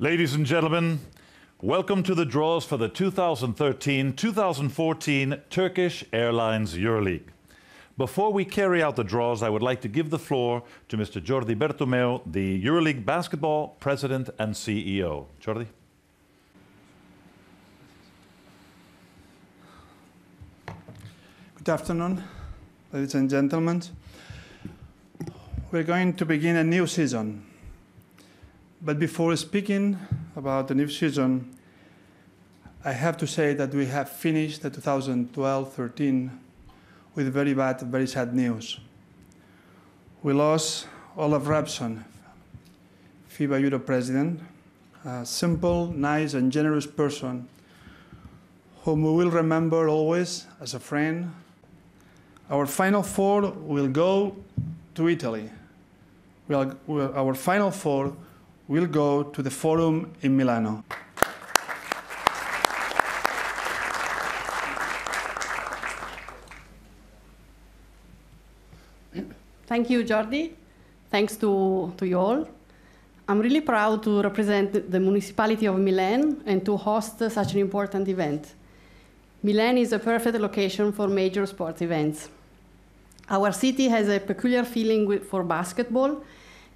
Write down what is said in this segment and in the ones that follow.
Ladies and gentlemen, welcome to the draws for the 2013-2014 Turkish Airlines Euroleague. Before we carry out the draws, I would like to give the floor to Mr. Jordi Bertomeu, the Euroleague Basketball President and CEO. Jordi. Good afternoon, ladies and gentlemen. We're going to begin a new season. But before speaking about the new season, I have to say that we have finished the 2012-13 with very bad, very sad news. We lost Olaf Rapsson, FIBA Euro president, a simple, nice, and generous person whom we will remember always as a friend. Our Final Four will go to Italy. Our Final Four will go to the Forum in Milano. Thank you, Jordi. Thanks to you all. I'm really proud to represent the municipality of Milan and to host such an important event. Milan is a perfect location for major sports events. Our city has a peculiar feeling for basketball,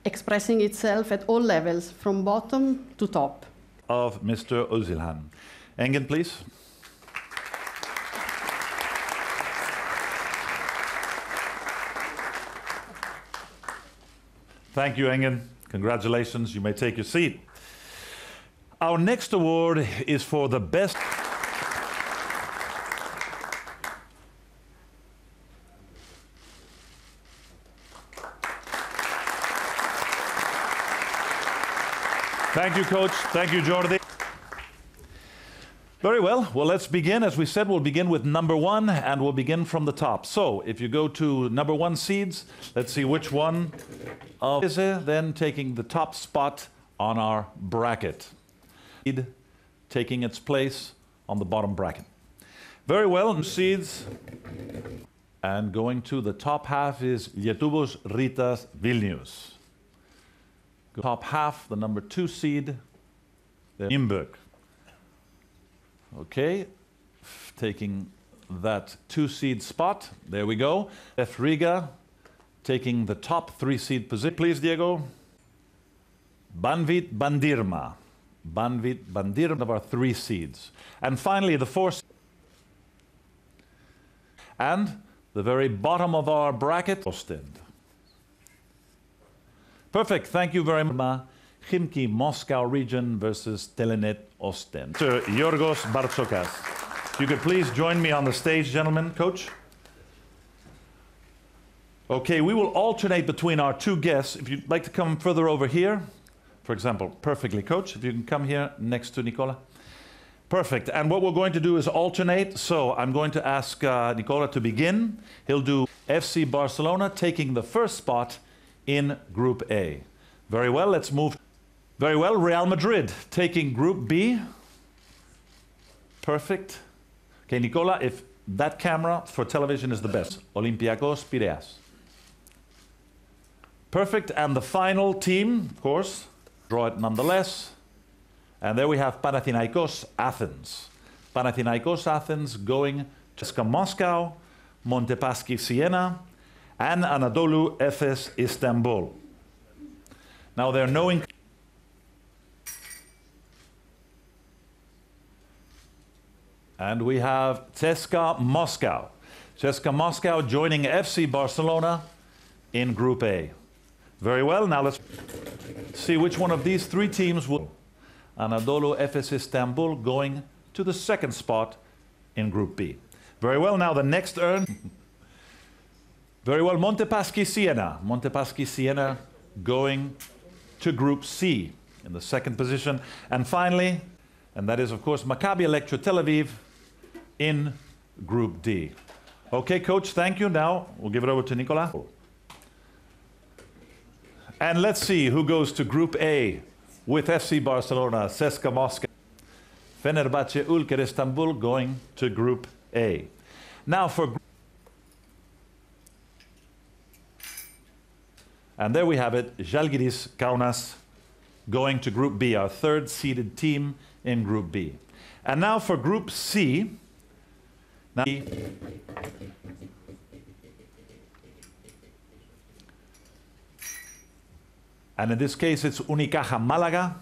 expressing itself at all levels, from bottom to top. Of Mr. Özilhan. Engin, please. Thank you, Engin. Congratulations. You may take your seat. Our next award is for the best. Thank you, Coach. Thank you, Jordi. Very well. Well, let's begin. As we said, we'll begin with number one, and we'll begin from the top. So, if you go to number one seeds, let's see which one is then taking the top spot on our bracket. Taking its place on the bottom bracket. Very well, seeds. And going to the top half is Lietuvos Rytas Vilnius. Top half, the number 2 seed, Nymburk. Okay, taking that 2 seed spot. There we go. F. Riga taking the top 3 seed position. Please, Diego. Banvit Bandirma. Banvit Bandirma of our 3 seeds. And finally, the 4 seed. And the very bottom of our bracket, Ostend. Perfect, thank you very much. Khimki Moscow region versus Telenet Ostend. Sir Yorgos Bartzokas. You could please join me on the stage, gentlemen. Coach? Okay, we will alternate between our 2 guests. If you'd like to come further over here, for example, perfectly, Coach, if you can come here next to Nicola. Perfect, and what we're going to do is alternate. So I'm going to ask Nicola to begin. He'll do FC Barcelona taking the first spot in Group A. Very well, let's move. Very well, Real Madrid taking Group B. Perfect. Okay, Nicola, if that camera for television is the best. Olympiacos Piraeus. Perfect, and the final team, of course, draw it nonetheless. And there we have Panathinaikos Athens. Panathinaikos Athens going to CSKA Moscow, Montepaschi Siena, and Anadolu Efes Istanbul. Now they're knowing. And we have CSKA Moscow. CSKA Moscow joining FC Barcelona in Group A. Very well, now let's see which one of these 3 teams will. Anadolu Efes Istanbul going to the 2nd spot in Group B. Very well, now the next earn. Very well, Montepaschi Siena. Montepaschi Siena going to Group C in the 2nd position. And finally, and that is of course Maccabi Electra Tel Aviv in Group D. Okay, Coach, thank you. Now we'll give it over to Nicola. And let's see who goes to Group A with FC Barcelona, CSKA Moscow. Fenerbahce Ülker Istanbul going to Group A. Now for And there we have it, Žalgiris Kaunas going to Group B, our third seeded team in Group B. And now for Group C. Now, and in this case, it's Unicaja Málaga.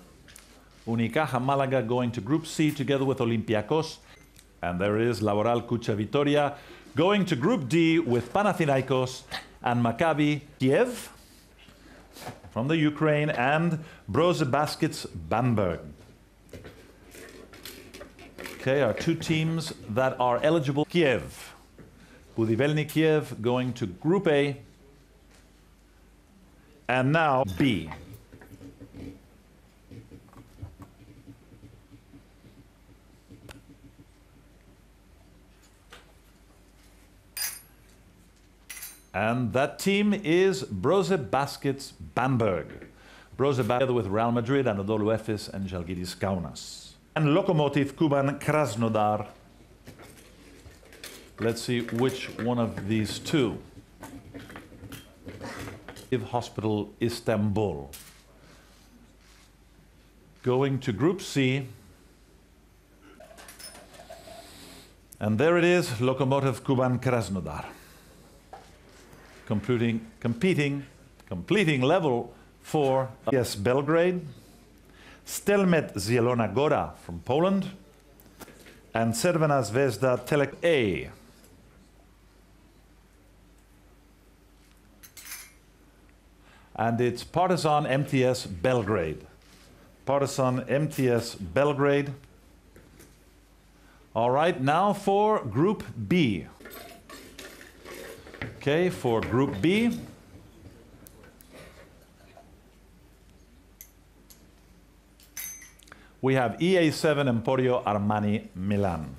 Unicaja Málaga going to Group C together with Olympiacos. And there is Laboral Cucha Vitoria going to Group D with Panathinaikos and Maccabi Kiev from the Ukraine and Brose Baskets Bamberg. Okay, our two teams that are eligible. Kiev. Budivelny Kiev going to Group A. And now B. And that team is Brose Baskets Bamberg. Brose together with Real Madrid, Anadolu Efes, and Žalgiris Kaunas. And Lokomotiv Kuban Krasnodar. Let's see which one of these two. Hospital Istanbul. Going to Group C. And there it is, Lokomotiv Kuban Krasnodar. Completing level 4. Yes, Belgrade. Stelmet Zielona Góra from Poland. And Crvena Zvezda Telek A. And it's Partizan MTS Belgrade. Partizan MTS Belgrade. All right, now for Group B. Okay, for Group B. We have EA7 Emporio Armani Milan.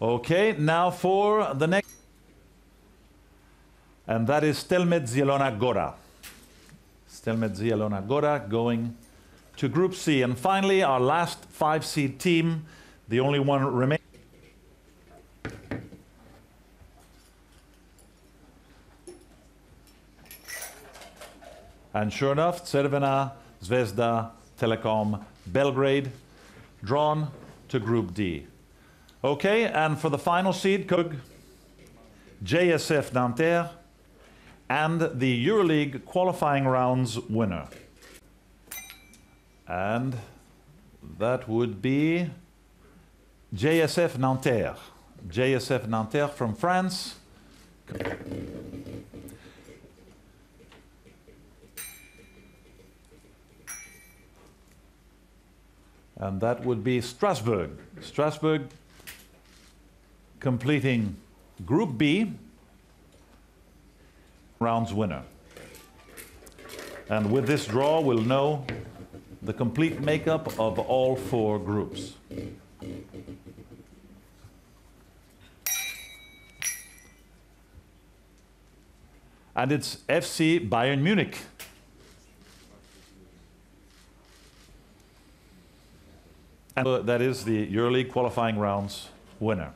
Okay, now for the next. And that is Stelmet Zielona Góra. Stelmet Zielona Góra going to Group C. And finally, our last 5-seed team, the only one remaining. And sure enough, Crvena Zvezda Telekom Belgrade drawn to Group D. Okay, and for the final seed, JSF Nanterre and the Euroleague qualifying rounds winner. And that would be JSF Nanterre. JSF Nanterre from France. And that would be Strasbourg. Strasbourg completing Group B, rounds winner. And with this draw, we'll know the complete makeup of all 4 groups. And it's FC Bayern Munich. And that is the EuroLeague qualifying rounds winner.